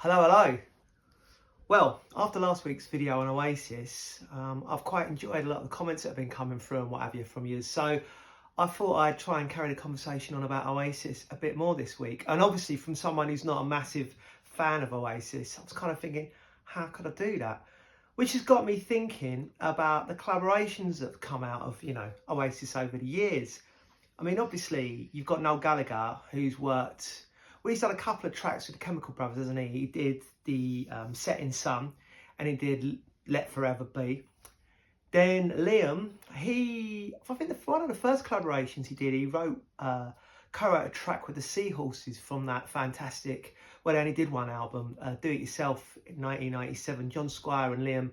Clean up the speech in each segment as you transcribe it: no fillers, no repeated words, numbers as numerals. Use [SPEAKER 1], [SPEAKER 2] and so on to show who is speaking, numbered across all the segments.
[SPEAKER 1] Hello, hello. Well, after last week's video on Oasis, I've quite enjoyed a lot of the comments that have been coming through and what have you from you. So I thought I'd try and carry the conversation on about Oasis a bit more this week. And obviously from someone who's not a massive fan of Oasis, I was kind of thinking, how could I do that? Which has got me thinking about the collaborations that have come out of, Oasis over the years. I mean, obviously, you've got Noel Gallagher, who's worked... Well, he's done a couple of tracks with the Chemical Brothers, hasn't he? He did the Setting Sun, and he did Let Forever Be. Then Liam, I think one of the first collaborations he did, he co-wrote a track with the Seahorses from that fantastic, well, they only did one album, Do It Yourself in 1997. John Squire and Liam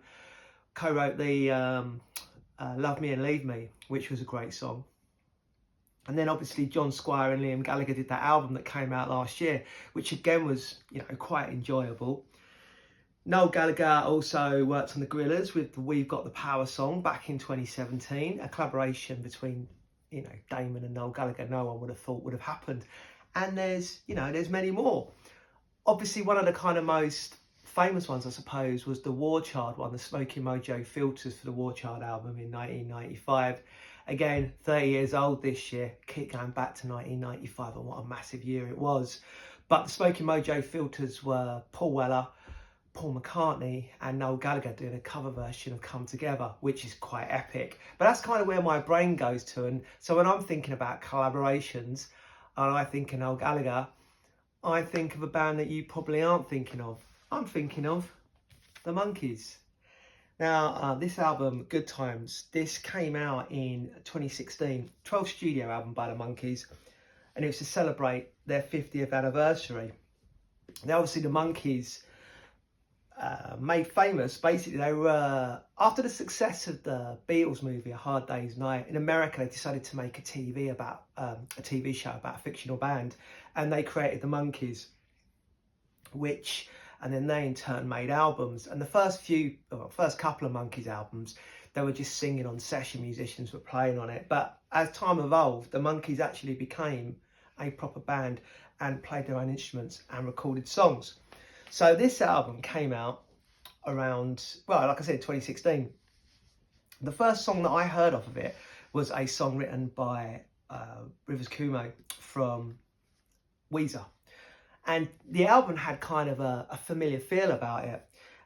[SPEAKER 1] co-wrote the Love Me and Leave Me, which was a great song. And then obviously John Squire and Liam Gallagher did that album that came out last year, which again was, quite enjoyable. Noel Gallagher also worked on the Gorillaz with the We've Got the Power song back in 2017, a collaboration between, Damon and Noel Gallagher. No one would have thought would have happened. And there's many more. Obviously, one of the kind of most famous ones, I suppose, was the War Child one, the Smoky Mojo filters for the War Child album in 1995. Again, 30 years old this year, keep going back to 1995 and what a massive year it was. But the Smoky Mojo filters were Paul Weller, Paul McCartney and Noel Gallagher doing a cover version of Come Together, which is quite epic. But that's kind of where my brain goes to. And so when I'm thinking about collaborations and I think of Noel Gallagher, I think of a band that you probably aren't thinking of. I'm thinking of the Monkees. Now, this album, Good Times, this came out in 2016, 12th studio album by the Monkees, and it was to celebrate their 50th anniversary. Now, obviously, the Monkees made famous, basically, they were, after the success of the Beatles movie, A Hard Day's Night, in America, they decided to make a TV show about a fictional band, and they created the Monkees, and then they in turn made albums. And the first couple of Monkees albums, they were just singing on session, musicians were playing on it. But as time evolved, the Monkees actually became a proper band and played their own instruments and recorded songs. So this album came out around, well, like I said, 2016. The first song that I heard off of it was a song written by Rivers Cuomo from Weezer. And the album had kind of a familiar feel about it.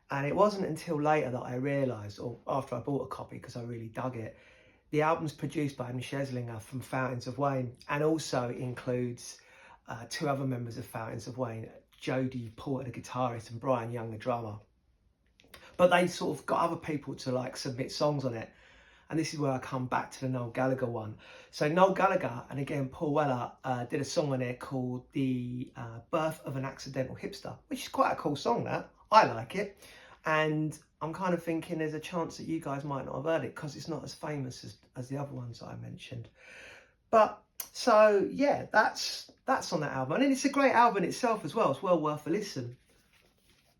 [SPEAKER 1] And it wasn't until later that I realised, or after I bought a copy because I really dug it, the album's produced by Amy Sheslinger from Fountains of Wayne, and also includes two other members of Fountains of Wayne, Jodie Porter, the guitarist, and Brian Young, the drummer. But they sort of got other people to submit songs on it. And this is where I come back to the Noel Gallagher one. So Noel Gallagher and again Paul Weller did a song on there called The Birth of an Accidental Hipster, which is quite a cool song, that. I like it. And I'm kind of thinking there's a chance that you guys might not have heard it because it's not as famous as the other ones that I mentioned. But so yeah, that's on that album. And it's a great album itself as well. It's well worth a listen.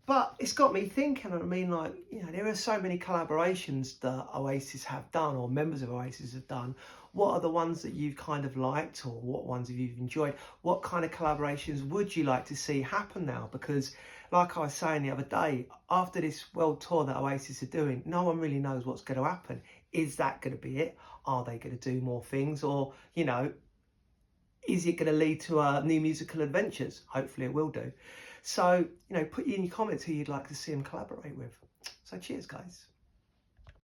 [SPEAKER 1] But it's got me thinking, there are so many collaborations that Oasis have done, or members of Oasis have done. What are the ones that you've kind of liked, or what ones have you enjoyed? What kind of collaborations would you like to see happen now? Because like I was saying the other day, after this world tour that Oasis are doing, no one really knows what's going to happen. Is that going to be it? Are they going to do more things? Or, is it going to lead to new musical adventures? Hopefully it will do. So, put in your comments who you'd like to see them collaborate with. So cheers, guys.